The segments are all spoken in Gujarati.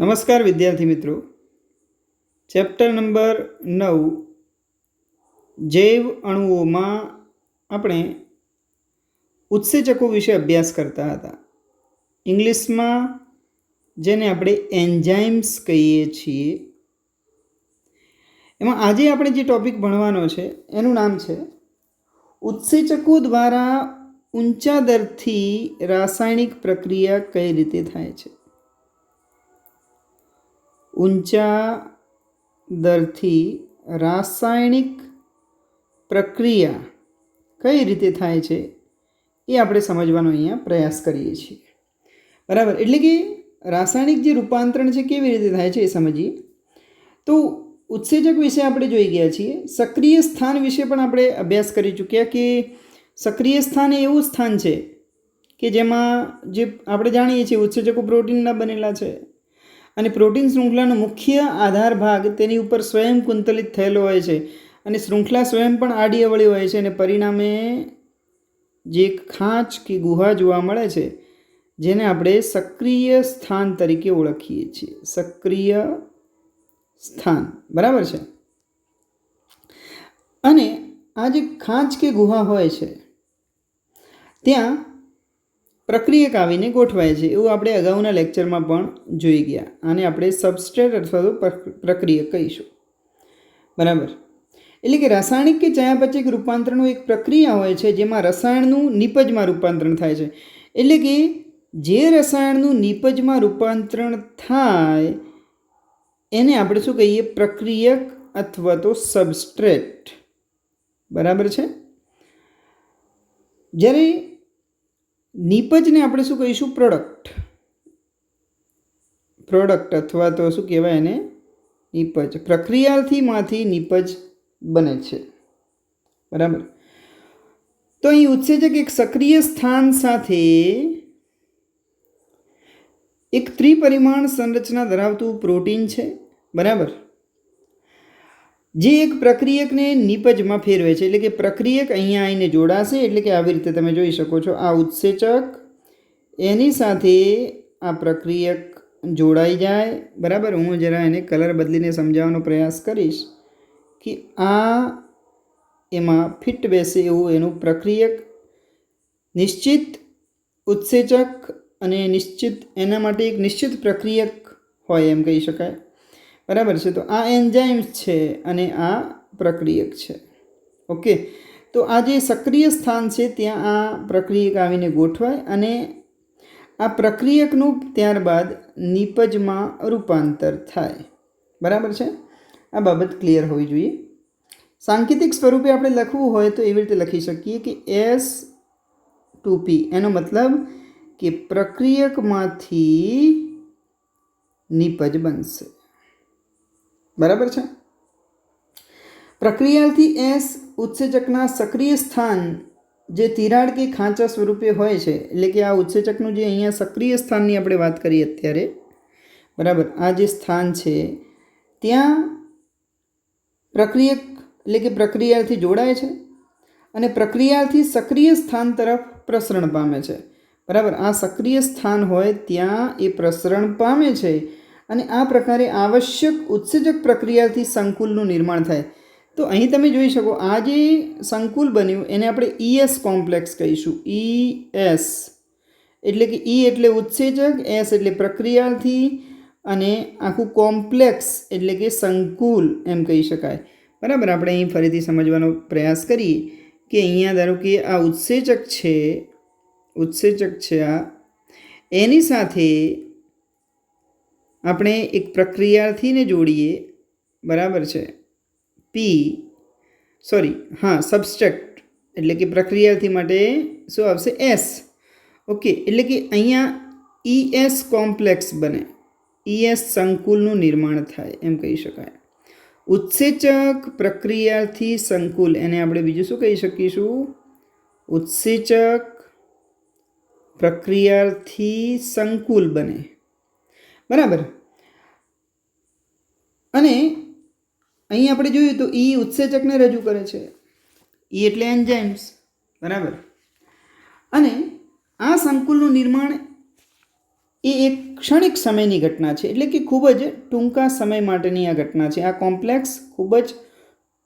નમસ્કાર વિદ્યાર્થી મિત્રો, ચેપ્ટર નંબર 9 જૈવ અણુઓમાં આપણે ઉત્સેચકો વિશે અભ્યાસ કરતા હતા. ઇંગ્લિશમાં જેને આપણે એન્ઝાઇમ્સ કહીએ છીએ. એમાં આજે આપણે જે ટોપિક ભણવાનો છે એનું નામ છે ઉત્સેચકો દ્વારા ઊંચા દરથી રાસાયણિક પ્રક્રિયા કઈ રીતે થાય છે. ઊંચા દરથી રાસાયણિક પ્રક્રિયા કઈ રીતે થાય છે એ આપણે સમજવાનો અહીંયા પ્રયાસ કરીએ છીએ. બરાબર, એટલે કે રાસાયણિક જે રૂપાંતરણ છે કેવી રીતે થાય છે એ સમજીએ. તો ઉત્સેચક વિશે આપણે જોઈ ગયા છીએ. સક્રિય સ્થાન વિશે પણ આપણે અભ્યાસ કરી ચૂક્યા કે સક્રિય સ્થાન એ એવું સ્થાન છે કે જેમાં જે આપણે જાણીએ છીએ ઉત્સેચકો પ્રોટીનના બનેલા છે અને પ્રોટીન શૃંખલાનો મુખ્ય આધાર ભાગ તેની ઉપર સ્વયં કુંતલિત થયેલો હોય છે અને શૃંખલા સ્વયં પણ આડી અવળી હોય છે અને પરિણામે જે ખાંચ કે ગુહા જોવા મળે છે જેને આપણે સક્રિય સ્થાન તરીકે ઓળખીએ છીએ. સક્રિય સ્થાન, બરાબર છે. અને આ જે ખાંચ કે ગુહા હોય છે ત્યાં પ્રક્રિયક આવીને ગોઠવાય છે, એવું આપણે અગાઉના લેક્ચરમાં પણ જોઈ ગયા. આને આપણે સબસ્ટ્રેટ અથવા તો પ્રક્રિયક કહીશું. બરાબર, એટલે કે રાસાયણિક કે ચયાપચયિક રૂપાંતરણનું એક પ્રક્રિયા હોય છે જેમાં રસાયણનું નિપજમાં રૂપાંતરણ થાય છે. એટલે કે જે રસાયણનું નિપજમાં રૂપાંતરણ થાય એને આપણે શું કહીએ? પ્રક્રિયક અથવા તો સબસ્ટ્રેટ. બરાબર છે. જ્યારે નિપજને આપણે શું કહીશું? પ્રોડક્ટ. પ્રોડક્ટ અથવા તો શું કહેવાય એને? નિપજ. પ્રક્રિયાથીમાંથી નિપજ બને છે. બરાબર. તો અહીં ઉત્સેચક એક સક્રિય સ્થાન સાથે એક ત્રિપરિમાણ સંરચના ધરાવતું પ્રોટીન છે. બરાબર, જે એક પ્રક્રિયકને નિપજમાં ફેરવે છે. એટલે કે પ્રક્રિયક અહીંયા આવીને જોડાશે. એટલે કે આવી રીતે તમે જોઈ શકો છો, આ ઉત્સેચક એની સાથે આ પ્રક્રિયક જોડાઈ જાય. બરાબર, હું જરા એને કલર બદલીને સમજાવવાનો પ્રયાસ કરીશ કે આ એમાં ફિટ બેસે એવું એનું પ્રક્રિયક નિશ્ચિત ઉત્સેચક અને નિશ્ચિત એના માટે એક નિશ્ચિત પ્રક્રિયક હોય એમ કહી શકાય. બરાબર છે. તો આ એન્ઝાઇમ્સ છે અને આ પ્રક્રિયક છે. ઓકે, તો આ જે સક્રિય સ્થાન છે ત્યાં આ પ્રક્રિયક આવીને ગોઠવાય અને આ પ્રક્રિયકનું ત્યારબાદ નિપજમાં રૂપાંતર થાય. બરાબર છે. આ બાબત ક્લિયર હોવી જોઈએ. સાંકેતિક સ્વરૂપે આપણે લખવું હોય તો એવી રીતે લખી શકીએ કે S2P. એનો મતલબ કે પ્રક્રિયકમાંથી નિપજ બનશે. બરાબર છે. પ્રક્રિયાથી S ઉત્સેચકના સક્રિય સ્થાન જે તિરાડ કે ખાંચા સ્વરૂપે હોય છે. એટલે કે આ ઉત્સેચકનું જે અહીંયા સક્રિય સ્થાનની આપણે વાત કરીએ અત્યારે. બરાબર, આ જે સ્થાન છે ત્યાં પ્રક્રિયક એટલે કે પ્રક્રિયાથી જોડાય છે અને પ્રક્રિયાથી સક્રિય સ્થાન તરફ પ્રસરણ પામે છે. બરાબર, આ સક્રિય સ્થાન હોય ત્યાં એ પ્રસરણ પામે છે અને આ પ્રકારે આવશ્યક ઉત્સેચક પ્રક્રિયાથી સંકુલનું નિર્માણ થાય. તો અહીં તમે જોઈ શકો, આ જે સંકુલ બન્યું એને આપણે ES કોમ્પ્લેક્સ કહીશું. ES એટલે કે E એટલે ઉત્સેચક, S એટલે પ્રક્રિયાથી અને આખું કોમ્પ્લેક્સ એટલે કે સંકુલ એમ કહી શકાય. બરાબર, આપણે અહીં ફરીથી સમજવાનો પ્રયાસ કરીએ કે અહીંયા ધારો કે આ ઉત્સેચક છે આ એની સાથે આપણે એક પ્રક્રિયાથીને જોડીએ. બરાબર છે. સબસ્ટ્રેટ એટલે કે પ્રક્રિયાથી માટે શું આવશે? S. ઓકે, એટલે કે અહીંયા ES કોમ્પ્લેક્સ બને, ES સંકુલનું નિર્માણ થાય એમ કહી શકાય. ઉત્સેચક પ્રક્રિયાથી સંકુલ, એને આપણે બીજું શું કહી શકીશું? ઉત્સેચક પ્રક્રિયાથી સંકુલ બને. બરાબર, અને અહીં આપણે જોયું તો E ઉત્સેચકને રજૂ કરે છે. E એટલે એન્ઝાઇમ્સ. બરાબર, અને આ સંકુલનું નિર્માણ એ એક ક્ષણિક સમયની ઘટના છે, એટલે કે ખૂબ જ ટૂંકા સમય માટેની આ ઘટના છે. આ કોમ્પ્લેક્સ ખૂબ જ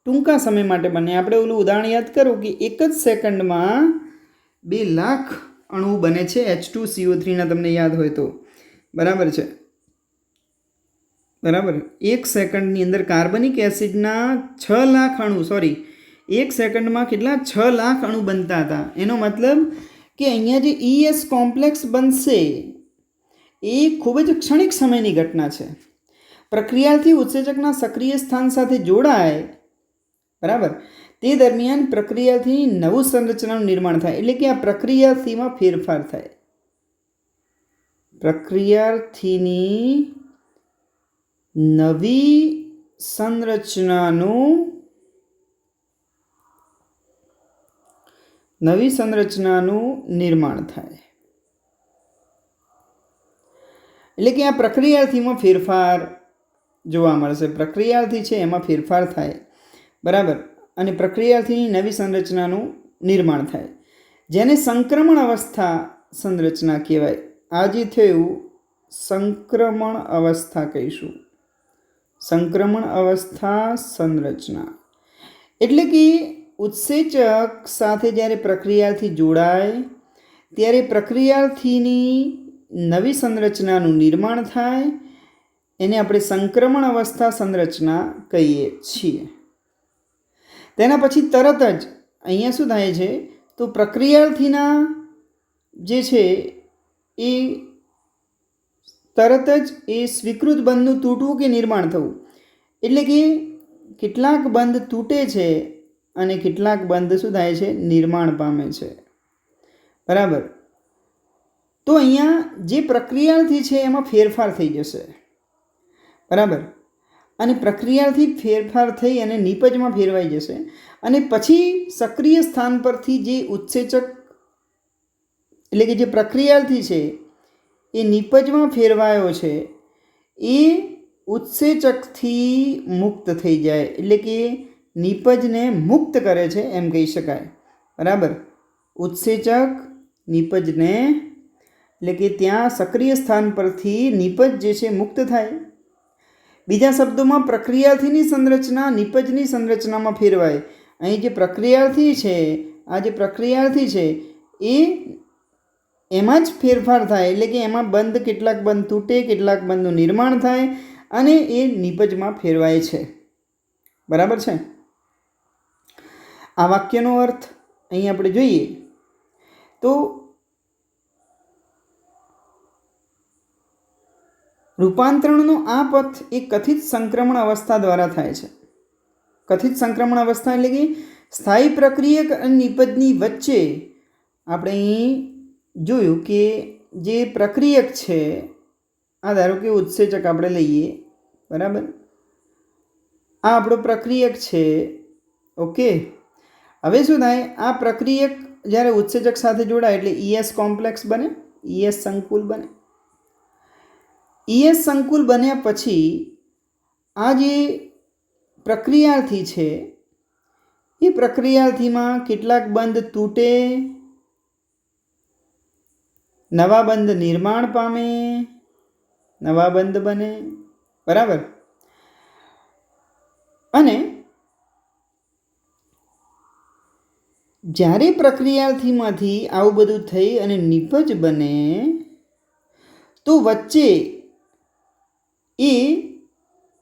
ટૂંકા સમય માટે બને. આપણે ઓલું ઉદાહરણ યાદ કરો કે એક જ સેકન્ડમાં 2 લાખ અણુ બને છે H2CO3 તમને યાદ હોય તો. બરાબર છે, બરાબર. 1 સેકન્ડની અંદર કાર્બનિક એસિડના 6 લાખ અણુ, સોરી, 1 સેકન્ડમાં કેટલા 6 લાખ અણુ બનતા હતા. એનો મતલબ કે અહીંયા જે ES કોમ્પ્લેક્સ બનશે એ ખૂબ જ ક્ષણિક સમયની ઘટના છે. પ્રક્રિયાથી ઉત્સેચકના સક્રિય સ્થાન સાથે જોડાય, બરાબર, તે દરમિયાન પ્રક્રિયાથી નવું સંરચનાનું નિર્માણ થાય. એટલે કે આ પ્રક્રિયાથીમાં ફેરફાર થાય. પ્રક્રિયાથીની નવી સંરચનાનું નિર્માણ થાય. એટલે કે આ પ્રક્રિયાથીમાં ફેરફાર જોવા મળશે. પ્રક્રિયાથી છે એમાં ફેરફાર થાય, બરાબર, અને પ્રક્રિયાથી નવી સંરચનાનું નિર્માણ થાય, જેને સંક્રમણ અવસ્થા સંરચના કહેવાય. આ જે થયું સંક્રમણ અવસ્થા કહીશું. સંક્રમણ અવસ્થા સંરચના એટલે કે ઉત્સેચક સાથે જ્યારે પ્રક્રિયાથી જોડાય ત્યારે પ્રક્રિયાથીની નવી સંરચનાનું નિર્માણ થાય. એને આપણે સંક્રમણ અવસ્થા સંરચના કહીએ છીએ. તેના પછી તરત જ અહીંયા શું થાય છે તો પ્રક્રિયાથીના જે છે એ તરત જ એ સ્વીકૃત બંધનું તૂટવું કે નિર્માણ થવું. એટલે કે કેટલાક બંધ તૂટે છે અને કેટલાક બંધ શું થાય છે નિર્માણ પામે છે. બરાબર. તો અહીંયા જે પ્રક્રિયાથી છે એમાં ફેરફાર થઈ જશે. બરાબર. અને પ્રક્રિયાથી ફેરફાર થઈ અને નિપજમાં ફેરવાઈ જશે. અને પછી સક્રિય સ્થાન પરથી જે ઉત્સેચક એટલે કે જે પ્રક્રિયાથી છે એ નિપજમાં ફેરવાયો છે એ ઉત્સેચકથી મુક્ત થઈ જાય. એટલે કે નિપજને મુક્ત કરે છે એમ કહી શકાય. બરાબર. ઉત્સેચક નિપજને એટલે કે ત્યાં સક્રિય સ્થાન પરથી નિપજ જે છે મુક્ત થાય. બીજા શબ્દોમાં પ્રક્રિયાથીની સંરચના નિપજની સંરચનામાં ફેરવાય. અહીં જે પ્રક્રિયાથી છે, આ જે પ્રક્રિયાથી છે એ એમાં જ ફેરફાર થાય. એટલે કે એમાં બંધ, કેટલાક બંધ તૂટે, કેટલાક બંધનું નિર્માણ થાય અને એ નિપજમાં ફેરવાય છે. બરાબર છે. આ વાક્યનો અર્થ અહીં આપણે જોઈએ તો રૂપાંતરણનો આ પથ એ કથિત સંક્રમણ અવસ્થા દ્વારા થાય છે. કથિત સંક્રમણ અવસ્થા એટલે કે સ્થાયી પ્રક્રિયક અને નિપજની વચ્ચે આપણે અહીં જોયું કે જે પ્રક્રિયક છે, આ ધારો કે ઉત્સેચક આપણે લઈએ, બરાબર, આ આપણો પ્રક્રિયક છે. ઓકે. હવે શું થાય, આ પ્રક્રિયક જ્યારે ઉત્સેચક સાથે જોડાય એટલે ES કોમ્પ્લેક્સ બને, ES સંકુલ બને. ES સંકુલ બન્યા પછી આ જે પ્રક્રિયાથી છે એ પ્રક્રિયાથીમાં કેટલાક બંધ તૂટે, નવા બંધ નિર્માણ પામે, નવા બંધ બને. બરાબર. અને જ્યારે પ્રક્રિયાથીમાંથી આવું બધું થઈ અને નિપજ બને તો વચ્ચે એ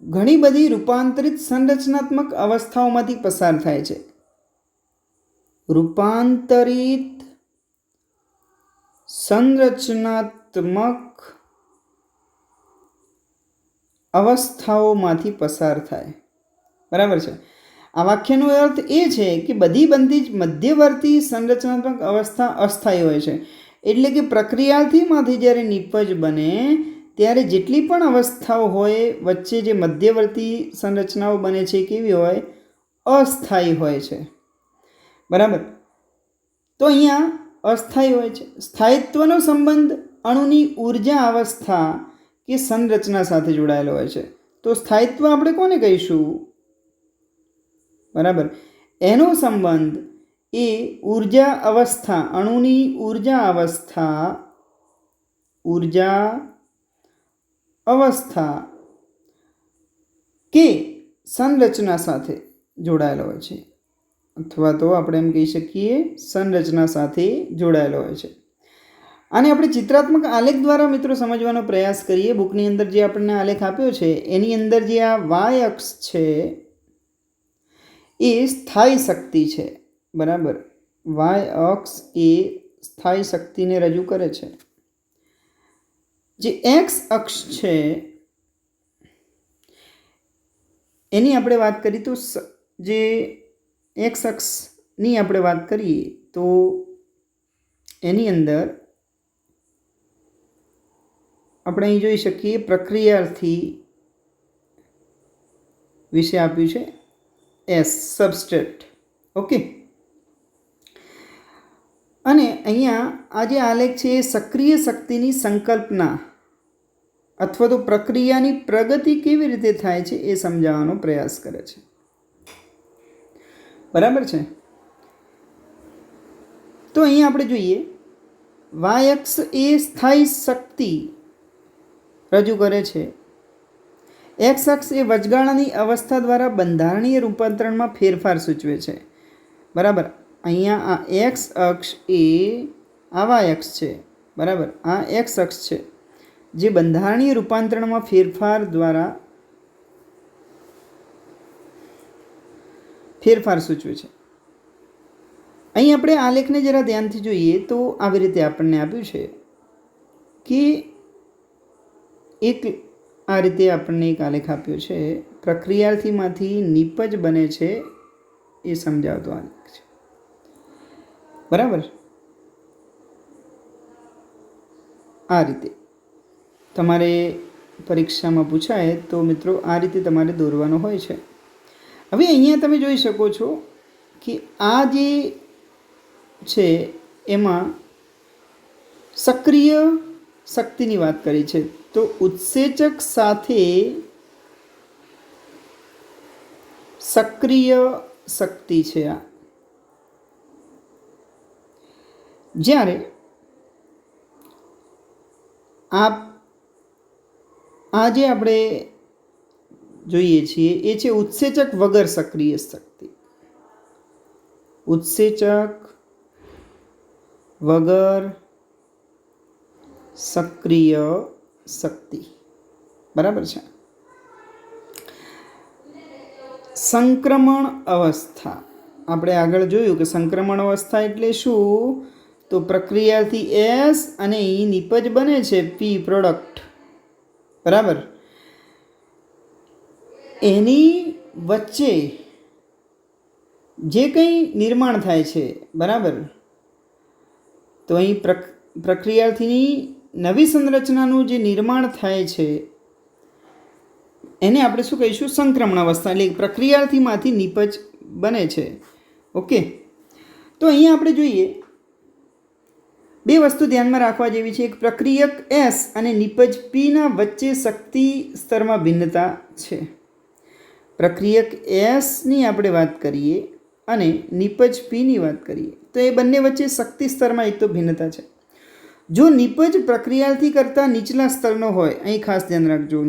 ઘણી બધી રૂપાંતરિત સંરચનાત્મક અવસ્થાઓમાંથી પસાર થાય છે. રૂપાંતરિત સંરચનાત્મક અવસ્થાઓમાંથી પસાર થાય. બરાબર છે. આ વાક્યનો અર્થ એ છે કે બધી જ મધ્યવર્તી સંરચનાત્મક અવસ્થા અસ્થાયી હોય છે. એટલે કે પ્રક્રિયાથીમાંથી જ્યારે નિપજ બને ત્યારે જેટલી પણ અવસ્થાઓ હોય વચ્ચે જે મધ્યવર્તી સંરચનાઓ બને છે કેવી હોય, અસ્થાયી હોય છે. બરાબર. તો અહીંયા અસ્થાયી હોય છે. સ્થાયિત્વનો સંબંધ અણુની ઉર્જા અવસ્થા કે સંરચના સાથે જોડાયેલો હોય છે. તો સ્થાયિત્વ આપણે કોને કહીશું? બરાબર. એનો સંબંધ એ ઉર્જા અવસ્થા, અણુની ઉર્જા અવસ્થા ऊर्जा अवस्था के संरचना साथे जोड़ाયેલો હોય છે, અથવા તો આપણે એમ કહી શકીએ સંરચના સાથે જોડાયેલો હોય છે. આને આપણે ચિત્રાત્મક આલેખ દ્વારા મિત્રો સમજવાનો પ્રયાસ કરીએ. બુકની અંદર જે આપણને આલેખ આપ્યો છે એની અંદર જે આ વાય અક્ષ છે એ સ્થાયી શક્તિ છે. બરાબર, વાય અક્ષ એ સ્થાયી શક્તિને રજૂ કરે છે. જે એક્સ અક્ષ છે એની આપણે વાત કરીએ તો જે એક્સ અક્ષની આપણે વાત કરીએ તો એની અંદર આપણે અહીં જોઈ શકીએ પ્રક્રિયાથી વિશે આપ્યું છે એસ સબસ્ટ્રેટ. ઓકે, અને અહીંયા આ જે આલેખ છે એ સક્રિય શક્તિની સંકલ્પના અથવા તો પ્રક્રિયાની પ્રગતિ કેવી રીતે થાય છે એ સમજાવવાનો પ્રયાસ કરે છે. બરાબર છે. તો અહીંયા આપણે જોઈએ વાય અક્ષ એ સ્થાયી શક્તિ રજૂ કરે છે. એક્સ અક્ષ એ વચગાળાની અવસ્થા દ્વારા બંધારણીય રૂપાંતરણમાં ફેરફાર સૂચવે છે. બરાબર, અહીંયા આ એક્સ અક્ષ એ આ વાય અક્ષ છે. બરાબર, આ એક્સ અક્ષ છે જે બંધારણીય રૂપાંતરણમાં ફેરફાર દ્વારા ફેરફાર સૂચવે છે. અહીં આપણે આલેખને જરા ધ્યાનથી જોઈએ તો આવી રીતે આપણને આપ્યું છે કે એક આ રીતે આપણને એક આલેખ આપ્યો છે. પ્રક્રિયાર્થીમાંથી નિપજ બને છે એ સમજાવતો આલેખ છે. બરાબર, આ રીતે તમારે પરીક્ષામાં પૂછાય તો મિત્રો આ રીતે તમારે દોરવાનો હોય છે. હવે અહીંયા તમે જોઈ શકો છો કે આ જે છે એમાં સક્રિય શક્તિની વાત કરી છે. તો ઉત્સેચક સાથે સક્રિય શક્તિ છે આ. જ્યારે આ જે આપણે જોઈએ છીએ એ છે ઉત્સેચક વગર સક્રિય શક્તિ. ઉત્સેચક વગર સક્રિય શક્તિ. બરાબર છે. સંક્રમણ અવસ્થા આપણે આગળ જોયું કે સંક્રમણ અવસ્થા એટલે શું? તો પ્રક્રિયાથી એસ અને ઈ નિપજ બને છે પી પ્રોડક્ટ. બરાબર, એની વચ્ચે જે કંઈ નિર્માણ થાય છે, બરાબર, તો અહીં પ્રક્રિયાર્થીની નવી સંરચનાનું જે નિર્માણ થાય છે એને આપણે શું કહીશું? સંક્રમણ અવસ્થા. એટલે પ્રક્રિયાર્થીમાંથી નિપજ બને છે. ઓકે, તો અહીંયા આપણે જોઈએ બે વસ્તુ ધ્યાનમાં રાખવા જેવી છે. એક પ્રક્રિયક એસ અને નિપજ પીના વચ્ચે શક્તિ સ્તરમાં ભિન્નતા છે. પ્રક્રિયક એસની આપણે વાત કરીએ અને નિપજ પીની વાત કરીએ તો એ બંને વચ્ચે શક્તિ સ્તરમાં એક તો ભિન્નતા છે. જો નિપજ પ્રક્રિયાર્થી કરતાં નીચલા સ્તરનો હોય, અહીં ખાસ ધ્યાન રાખજો,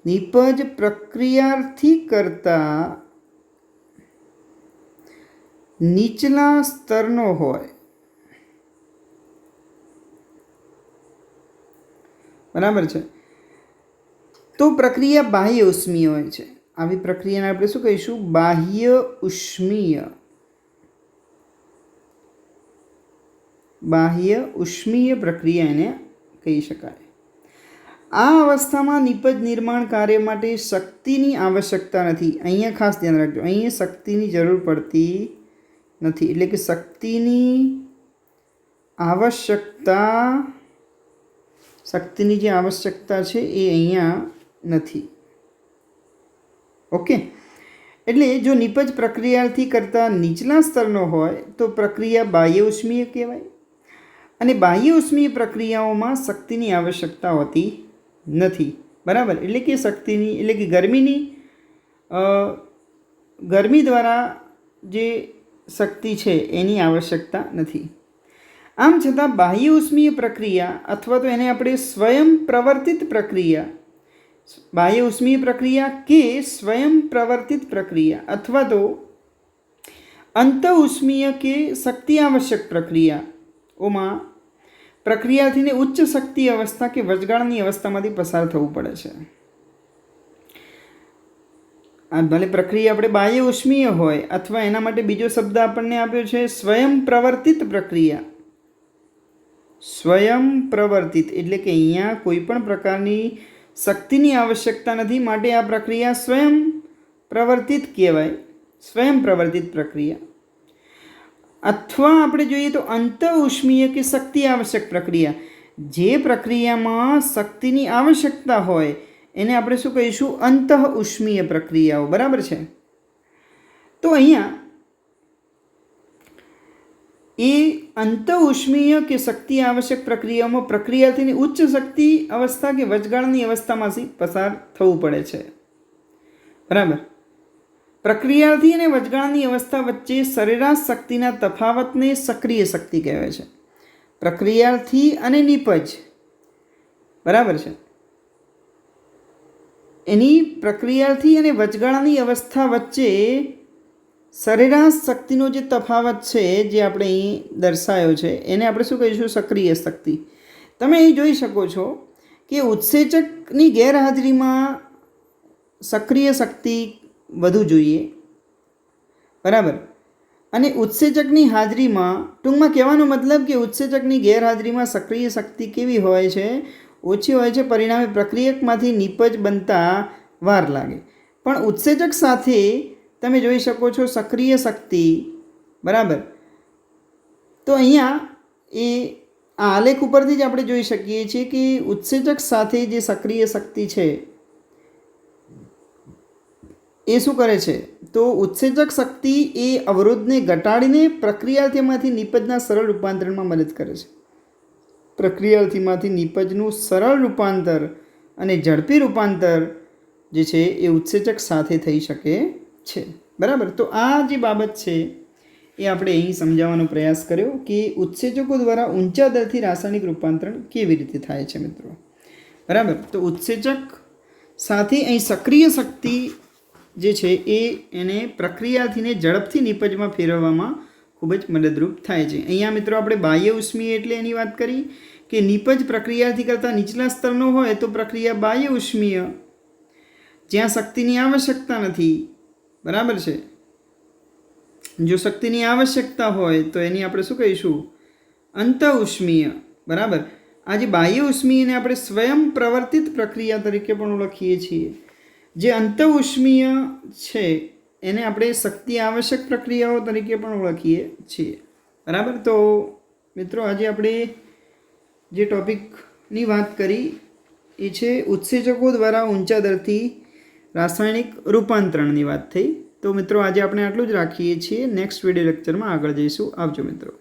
નિપજ પ્રક્રિયાર્થી કરતાં નીચલા સ્તરનો હોય, બરાબર છે, તો પ્રક્રિયા બાહ્ય ઉષ્મીય હોય છે. આવી પ્રક્રિયાને આપણે શું કહીશું? બાહ્ય ઉષ્મીય. બાહ્ય ઉષ્મીય પ્રક્રિયા એને કહી શકાય. આ અવસ્થામાં નિપજ નિર્માણ કાર્ય માટે શક્તિની આવશ્યકતા નથી. અહીંયા ખાસ ધ્યાન રાખજો, અહીંયા શક્તિની જરૂર પડતી નથી. એટલે કે શક્તિની જે આવશ્યકતા છે એ અહીંયા નથી. ઓકે, એટલે જો નિપજ પ્રક્રિયાથી કરતાં નીચલા સ્તરનો હોય તો પ્રક્રિયા બાહ્ય ઉષ્મીય કહેવાય. અને બાહ્ય ઉષ્મીય પ્રક્રિયાઓમાં શક્તિની આવશ્યકતા હોતી નથી. બરાબર, એટલે કે શક્તિની એટલે કે ગરમી દ્વારા જે શક્તિ છે એની આવશ્યકતા નથી. આમ છતાં બાહ્ય ઉષ્મીય પ્રક્રિયા અથવા તો એને આપણે સ્વયં પ્રવર્તિત પ્રક્રિયા, બાહ્ય ઉષ્મીય પ્રક્રિયા કે સ્વયં પ્રવર્તિત પ્રક્રિયા અથવા તો અંત ઉષ્મીય કે શક્તિ આવશ્યક પ્રક્રિયાઓમાં પ્રક્રિયાથીને ઉચ્ચ શક્તિ અવસ્થા કે વચગાળાની અવસ્થામાંથી પસાર થવું પડે છે. આ ભલે પ્રક્રિયા આપણે બાહ્ય ઉષ્મીય હોય અથવા એના માટે બીજો શબ્દ આપણને આપ્યો છે સ્વયં પ્રવર્તિત પ્રક્રિયા. સ્વયં પ્રવર્તિત એટલે કે અહીંયા કોઈ પણ પ્રકારની શક્તિની આવશ્યકતા નથી, માટે આ પ્રક્રિયા સ્વયં પ્રવર્તિત કહેવાય, સ્વયં પ્રવર્તિત પ્રક્રિયા. અથવા આપણે જોઈએ તો અંત ઉષ્મીય કે શક્તિ આવશ્યક પ્રક્રિયા, જે પ્રક્રિયામાં શક્તિની આવશ્યકતા હોય એને આપણે શું કહીશું? અંત ઉષ્મીય પ્રક્રિયાઓ. બરાબર છે. તો અહીંયા એ અંત ઉષ્મીય કે શક્તિ આવશ્યક પ્રક્રિયાઓમાં પ્રક્રિયાથી ઉચ્ચ શક્તિ અવસ્થા કે વચગાળાની અવસ્થામાંથી પસાર થવું પડે છે. બરાબર. પ્રક્રિયાથી અને વચગાળાની અવસ્થા વચ્ચે સરેરાશ શક્તિના તફાવતને સક્રિય શક્તિ કહેવાય છે. પ્રક્રિયાથી અને નિપજ, બરાબર છે, એની પ્રક્રિયાથી અને વચગાળાની અવસ્થા વચ્ચે સરેરાશ શક્તિનો જે તફાવત છે જે આપણે અહીં દર્શાવ્યો છે એને આપણે શું કહીશું? સક્રિય શક્તિ. તમે અહીં જોઈ શકો છો કે ઉત્સેચકની ગેરહાજરીમાં સક્રિય શક્તિ વધુ જોઈએ. બરાબર. અને ઉત્સેચકની હાજરીમાં, ટૂંકમાં કહેવાનો મતલબ કે ઉત્સેચકની ગેરહાજરીમાં સક્રિય શક્તિ કેવી હોય છે? ઓછી હોય છે. પરિણામે પ્રક્રિયકમાંથી નિપજ બનતા વાર લાગે. પણ ઉત્સેચક સાથે તમે જોઈ શકો છો સક્રિય શક્તિ. બરાબર. તો અહીંયા એ આ આલેખ ઉપરથી જ આપણે જોઈ શકીએ છીએ કે ઉત્સેચક સાથે જે સક્રિય શક્તિ છે એ શું કરે છે? તો ઉત્સેચક શક્તિ એ અવરોધને ઘટાડીને પ્રક્રિયાર્થીમાંથી નિપજના સરળ રૂપાંતરણમાં મદદ કરે છે. પ્રક્રિયાર્થીમાંથી નિપજનું સરળ રૂપાંતર અને ઝડપી રૂપાંતર જે છે એ ઉત્સેચક સાથે થઈ શકે છે. બરાબર. તો આ જે બાબત છે એ આપણે અહીં સમજાવવાનો પ્રયાસ કર્યો કે ઉત્સેચકો દ્વારા ઊંચા દરથી રાસાયણિક રૂપાંતરણ કેવી રીતે થાય છે મિત્રો. બરાબર. તો ઉત્સેચક સાથે અહીં સક્રિય શક્તિ જે છે એ એને પ્રક્રિયાથીને ઝડપથી નિપજમાં ફેરવવામાં ખૂબ જ મદદરૂપ થાય છે. અહીંયા મિત્રો આપણે બાહ્ય ઉષ્મીય એટલે એની વાત કરી કે નિપજ પ્રક્રિયાથી કરતાં નીચલા સ્તરનો હોય તો પ્રક્રિયા બાહ્ય ઉષ્મીય, જ્યાં શક્તિની આવશ્યકતા નથી. બરાબર છે. જો શક્તિની આવશ્યકતા હોય તો એની આપણે શું કહીશું? અંત ઉષ્મીય. બરાબર. આ જે બાહ્ય ઉષ્મીયને આપણે સ્વયં પ્રવર્તિત પ્રક્રિયા તરીકે પણ ઓળખીએ છીએ. જે અંત ઉષ્મીય છે એને આપણે શક્તિ આવશ્યક પ્રક્રિયાઓ તરીકે પણ ઓળખીએ છીએ. બરાબર. તો મિત્રો આજે આપણે જે ટૉપિકની વાત કરી એ છે ઉત્સેચકો દ્વારા ઊંચા દરથી રાસાયણિક રૂપાંતરણની વાત થઈ. તો મિત્રો આજે આપણે આટલું જ રાખીએ છીએ. નેક્સ્ટ વિડીયો લેક્ચરમાં આગળ જઈશું. આવજો મિત્રો.